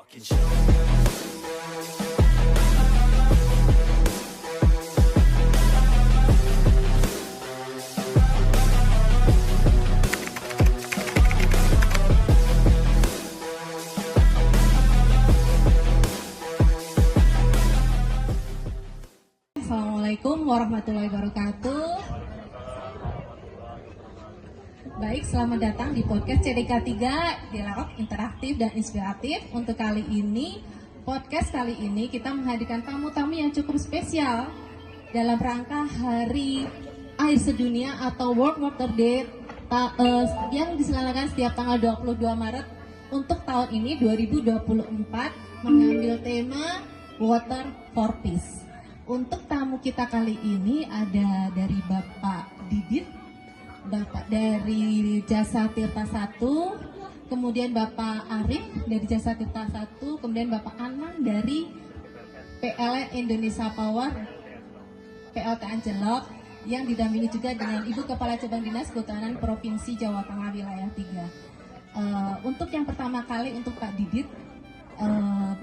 fucking show. Assalamualaikum warahmatullahi wabarakatuh. Baik, selamat datang di podcast CDK 3, Dialog Interaktif dan Inspiratif. Untuk kali ini, podcast kali ini kita menghadirkan tamu-tamu yang cukup spesial dalam rangka Hari Air Sedunia atau World Water Day yang diselenggarakan setiap tanggal 22 Maret. Untuk tahun ini 2024 mengambil tema Water for Peace. Untuk tamu kita kali ini ada dari Bapak Didit, Bapak dari Jasa Tirta 1, kemudian Bapak Arif dari Jasa Tirta 1, kemudian Bapak Anang dari PLN Indonesia Power PLT Anjelok, yang didampingi juga dengan Ibu Kepala Cabang Dinas Kehutanan Provinsi Jawa Tengah Wilayah 3. Untuk yang pertama kali untuk Pak Didit,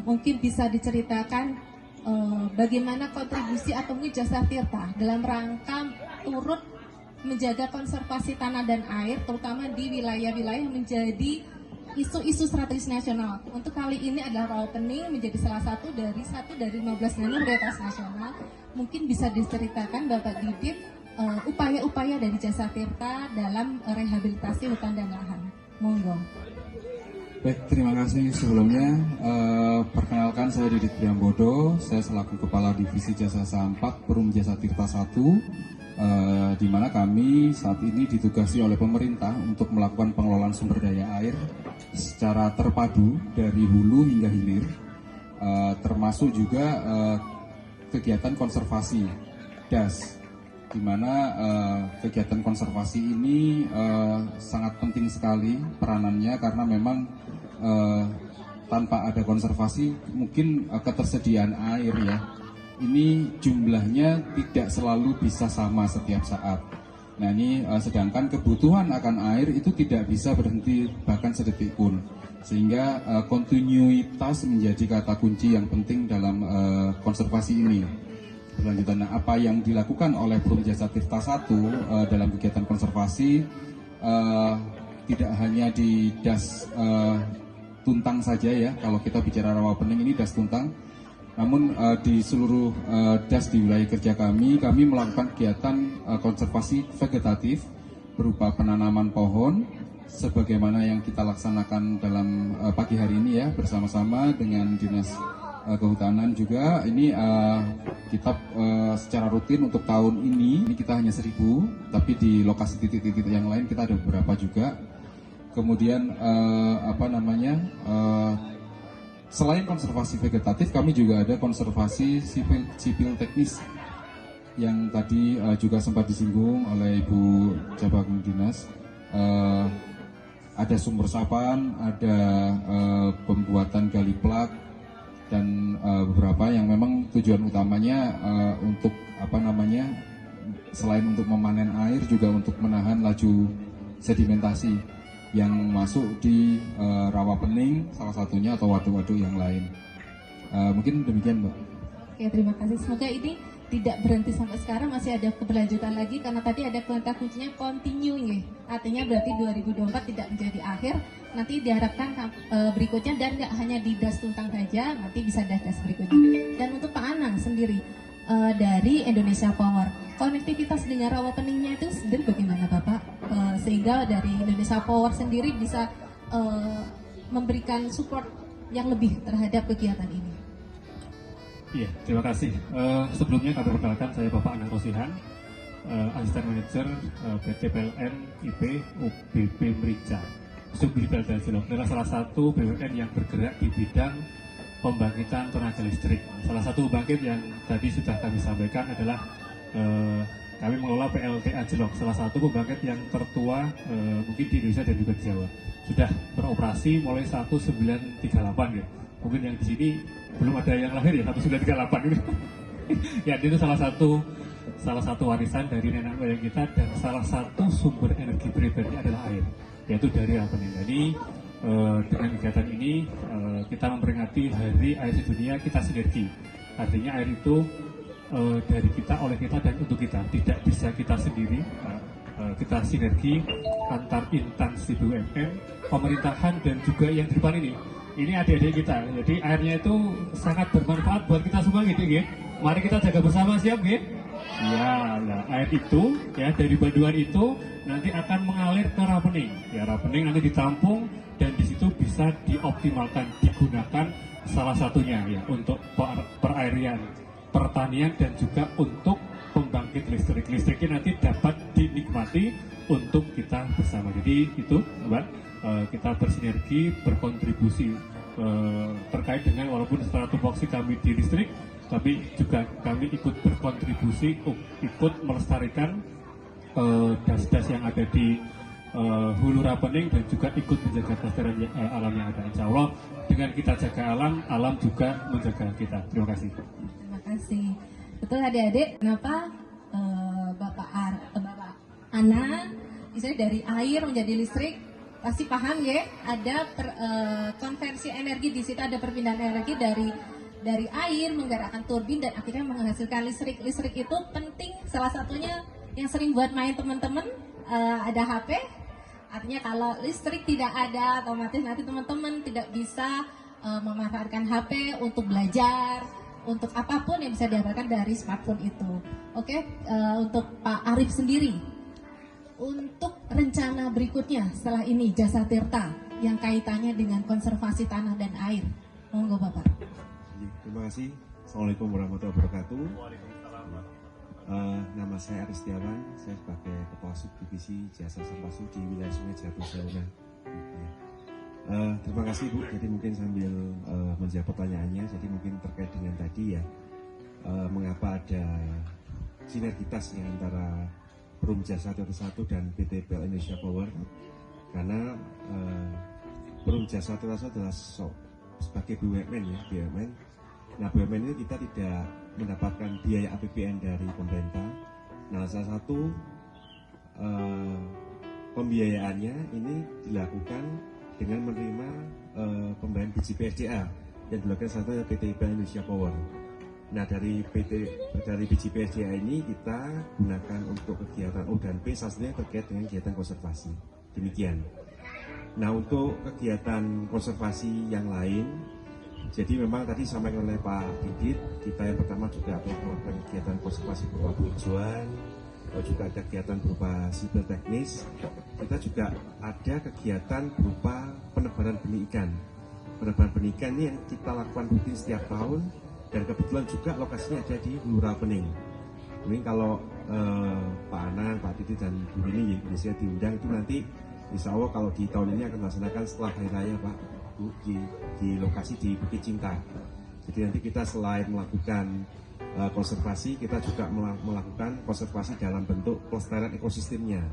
mungkin bisa diceritakan bagaimana kontribusi atau jasa Tirta dalam rangka turut menjaga konservasi tanah dan air, terutama di wilayah-wilayah yang menjadi isu-isu strategis nasional. Untuk kali ini adalah opening menjadi salah satu dari 15 prioritas nasional. Mungkin bisa diceritakan Bapak Didit upaya-upaya dari jasa Tirta dalam rehabilitasi hutan dan lahan. Monggo. Baik, terima kasih sebelumnya. Perkenalkan, saya Didit Priambodo, saya selaku Kepala Divisi Jasa 4 Perum Jasa Tirta 1, di mana kami saat ini ditugasi oleh pemerintah untuk melakukan pengelolaan sumber daya air secara terpadu dari hulu hingga hilir, termasuk juga kegiatan konservasi DAS, di mana kegiatan konservasi ini sangat penting sekali peranannya, karena memang tanpa ada konservasi mungkin ketersediaan air ini jumlahnya tidak selalu bisa sama setiap saat. Nah ini sedangkan kebutuhan akan air itu tidak bisa berhenti bahkan sedetik pun, sehingga kontinuitas menjadi kata kunci yang penting dalam konservasi ini. Berlanjutan, apa yang dilakukan oleh Perum Jasa Tirta 1 dalam kegiatan konservasi tidak hanya di Das Tuntang saja ya, kalau kita bicara rawa pening ini Das Tuntang, namun di seluruh DAS di wilayah kerja kami melakukan kegiatan konservasi vegetatif berupa penanaman pohon, sebagaimana yang kita laksanakan dalam pagi hari ini ya, bersama-sama dengan Dinas Kehutanan juga. Ini kita secara rutin untuk tahun ini kita hanya 1.000, tapi di lokasi titik-titik yang lain kita ada beberapa juga. Kemudian selain konservasi vegetatif, kami juga ada konservasi sipil teknis yang tadi juga sempat disinggung oleh Ibu Cabang Dinas. Ada sumber resapan, ada pembuatan gali plak, dan beberapa yang memang tujuan utamanya untuk selain untuk memanen air, juga untuk menahan laju sedimentasi yang masuk di rawa pening salah satunya, atau waduk-waduk yang lain. Mungkin demikian, Mbak. Oke, terima kasih. Semoga ini tidak berhenti sampai sekarang, masih ada keberlanjutan lagi, karena tadi ada kata kuncinya continue nih. Artinya berarti 2024 tidak menjadi akhir. Nanti diharapkan berikutnya, dan nggak hanya di Das Tuntang saja, nanti bisa das berikutnya. Dan untuk Pak Anang sendiri dari Indonesia Power, konektivitas dengan rawa peningnya itu sendiri bagaimana Bapak? Sehingga dari Indonesia Power sendiri bisa memberikan support yang lebih terhadap kegiatan ini. Iya, terima kasih. Sebelumnya kami perkenalkan, saya Bapak Anang Rosihan, Asisten Manajer PT PLN IP UBB Merica, Subdit PLT Anjelok. Adalah salah satu BUMN yang bergerak di bidang pembangkitan tenaga listrik. Salah satu pembangkit yang tadi sudah kami sampaikan adalah kami mengelola PLT Anjelok, salah satu pembangkit yang tertua mungkin di Indonesia dan juga di Jawa. Sudah beroperasi mulai 1938 ya. Mungkin yang di sini belum ada yang lahir ya, 1938 itu. Ya, itu salah satu warisan dari nenek moyang kita, dan salah satu sumber energi pribadi adalah air, yaitu dari rawa pening. Jadi Dengan kegiatan ini kita memperingati Hari Air Sedunia, kita sinergi. Artinya air itu dari kita, oleh kita, dan untuk kita. Tidak bisa kita sendiri. Kita sinergi antar instansi BUMN, pemerintahan, dan juga yang di depan ini. Ini adik-adik kita. Jadi airnya itu sangat bermanfaat buat kita semua gitu ya. Mari kita jaga bersama, siap ya? Ya, nah, air itu ya dari banduan itu nanti akan mengalir ke Rapening. Ya, Rapening nanti ditampung dan di situ bisa dioptimalkan, digunakan salah satunya ya untuk perairan, pertanian, dan juga untuk pembangkit listrik. Listriknya nanti dapat dinikmati untuk kita bersama. Jadi itu, Mbak, kita bersinergi, berkontribusi terkait dengan, walaupun secara tupoksi kami di listrik, tapi juga kami ikut berkontribusi, ikut melestarikan das-das yang ada di Hulu Rapening, dan juga ikut menjaga kelestarian alam yang ada. Insya Allah dengan kita jaga alam, alam juga menjaga kita. Terima kasih. Terima kasih. Betul adik-adik, kenapa Bapak Ana misalnya dari air menjadi listrik, pasti paham ya, ada konversi energi di situ, ada perpindahan energi dari air menggerakkan turbin dan akhirnya menghasilkan listrik. Listrik itu penting, salah satunya yang sering buat main teman-teman ada HP. Artinya kalau listrik tidak ada, otomatis nanti teman-teman tidak bisa memanfaatkan HP untuk belajar, untuk apapun yang bisa didapatkan dari smartphone itu. Oke, untuk Pak Arif sendiri, untuk rencana berikutnya setelah ini Jasa Tirta yang kaitannya dengan konservasi tanah dan air, monggo Bapak. Terima kasih. Assalamualaikum warahmatullahi wabarakatuh. Nama saya Aris Setiawan, saya sebagai Kepala Subdivisi Jasa Sampah Suci di wilayah Sungai Jatuh Sauna. Terima kasih Bu. Jadi mungkin sambil menjawab pertanyaannya, jadi mungkin terkait dengan tadi ya, mengapa ada sinergitas yang antara Perum Jasa Tirta 1 dan PT PLN Indonesia Power? Karena Perum Jasa Tirta 1 adalah sebagai BUMN ya, BUMN. Nah, BUMN ini kita tidak mendapatkan biaya APBN dari pemerintah. Nah, salah satu pembiayaannya ini dilakukan dengan menerima pembayaran biji PSDA yang dilakukan satu PT PLN Indonesia Power. Nah, dari biji PSDA ini kita gunakan untuk kegiatan O dan P, salah satunya terkait dengan kegiatan konservasi. Demikian. Nah, untuk kegiatan konservasi yang lain, jadi memang tadi disampaikan oleh Pak Didit, kita yang pertama juga melakukan kegiatan konservasi berupa penghijauan, juga ada kegiatan berupa sipil teknis. Kita juga ada kegiatan berupa penebaran benih ikan. Penebaran benih ikan ini yang kita lakukan rutin setiap tahun, dan kebetulan juga lokasinya ada di Hulu Rapening. Mungkin kalau Pak Anang, Pak Didit, dan Bu Rini biasanya diundang, itu nanti insya Allah kalau di tahun ini akan dilaksanakan setelah Hari Raya Pak Bu, di lokasi di Bukit Cinta. Jadi nanti kita selain melakukan konservasi, kita juga melakukan konservasi dalam bentuk pelestarian ekosistemnya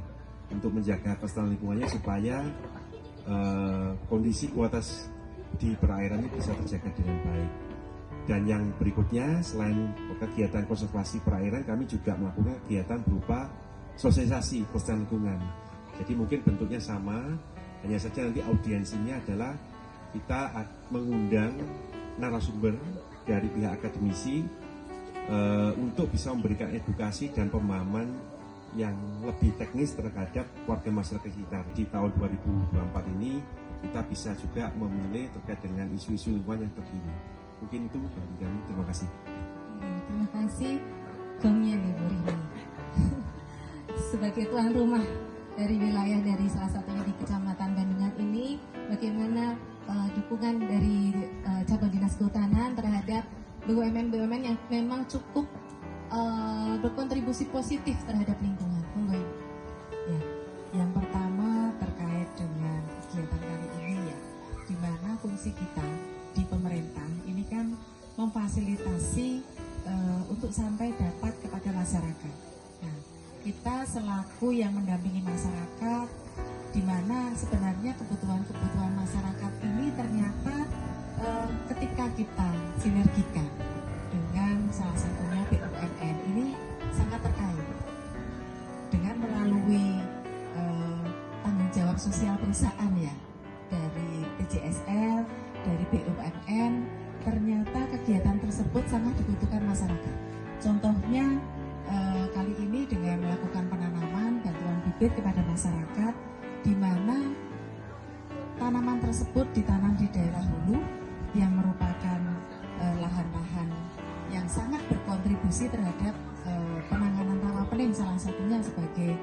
untuk menjaga kelestarian lingkungannya supaya kondisi kualitas di perairan ini bisa terjaga dengan baik. Dan yang berikutnya, selain kegiatan konservasi perairan, kami juga melakukan kegiatan berupa sosialisasi kelestarian lingkungan. Jadi mungkin bentuknya sama, hanya saja nanti audiensinya adalah kita mengundang narasumber dari pihak akademisi untuk bisa memberikan edukasi dan pemahaman yang lebih teknis terhadap warga masyarakat sekitar. Di tahun 2024 ini kita bisa juga memilih terkait dengan isu-isu lingkungan yang terkini. Mungkin itu dari kami. Terima kasih. Terima kasih gongnya nih Bu Rini. Sebagai tuan rumah dari wilayah dari salah satunya di Kecamatan Bandungan ini, bagaimana dukungan dari cabang dinas kehutanan terhadap BUMN-BUMN yang memang cukup berkontribusi positif terhadap lingkungan. Monggo Ibu. Ya, yang pertama terkait dengan kegiatan kali ini ya, di mana fungsi kita di pemerintah ini kan memfasilitasi untuk sampai dapat kepada masyarakat. Nah, kita selaku yang mendampingi masyarakat, di mana sebenarnya kebutuhan masyarakat ini ternyata ketika kita sinergikan dengan salah satunya BUMN ini sangat terkait dengan melalui tanggung jawab sosial perusahaan ya, dari DJSL, dari BUMN, ternyata kegiatan tersebut sangat dibutuhkan masyarakat. Contohnya kali ini dengan melakukan penanaman bantuan bibit kepada masyarakat, di mana tanaman tersebut ditanam di daerah hulu yang merupakan lahan-lahan yang sangat berkontribusi terhadap penanganan rawa pening, salah satunya sebagai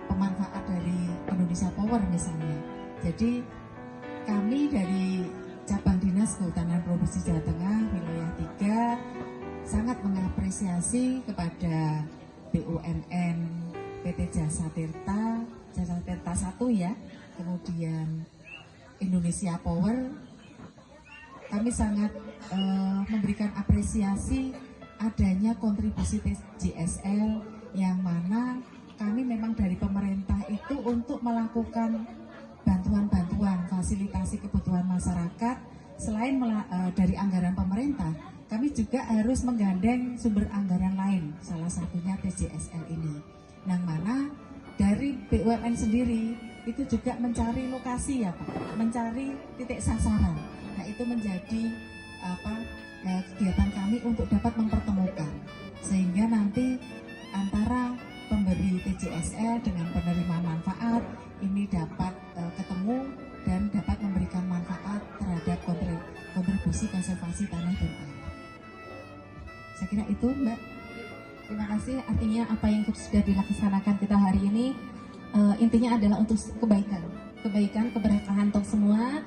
pemanfaat dari Indonesia Power misalnya. Jadi kami dari cabang dinas Kehutanan Provinsi Jawa Tengah wilayah 3 sangat mengapresiasi kepada BUMN PT Jasa Tirta 1 ya, kemudian Indonesia Power. Kami sangat memberikan apresiasi adanya kontribusi TJSL yang mana kami memang dari pemerintah itu untuk melakukan bantuan-bantuan fasilitasi kebutuhan masyarakat. Selain dari anggaran pemerintah, kami juga harus menggandeng sumber anggaran lain, salah satunya TJSL ini. Yang mana dari BUMN sendiri itu juga mencari lokasi ya Pak, mencari titik sasaran. Nah itu menjadi kegiatan kami untuk dapat mempertemukan, sehingga nanti antara pemberi TJSL dengan penerima manfaat ini dapat ketemu dan dapat memberikan manfaat terhadap kontribusi konservasi tanah dan air. Saya kira itu Mbak. Terima kasih. Artinya apa yang sudah dilaksanakan kita hari ini intinya adalah untuk kebaikan, keberkahan untuk semua.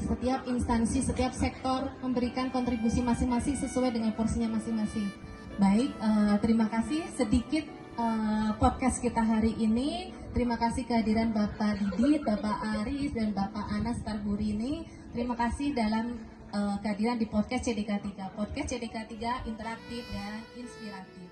Setiap instansi, setiap sektor memberikan kontribusi masing-masing sesuai dengan porsinya masing-masing. Baik, terima kasih. Sedikit podcast kita hari ini. Terima kasih kehadiran Bapak Didit, Bapak Aris, dan Bapak Anas Tarburini. Terima kasih dalam kehadiran di podcast CDK 3. Podcast CDK 3 interaktif dan inspiratif.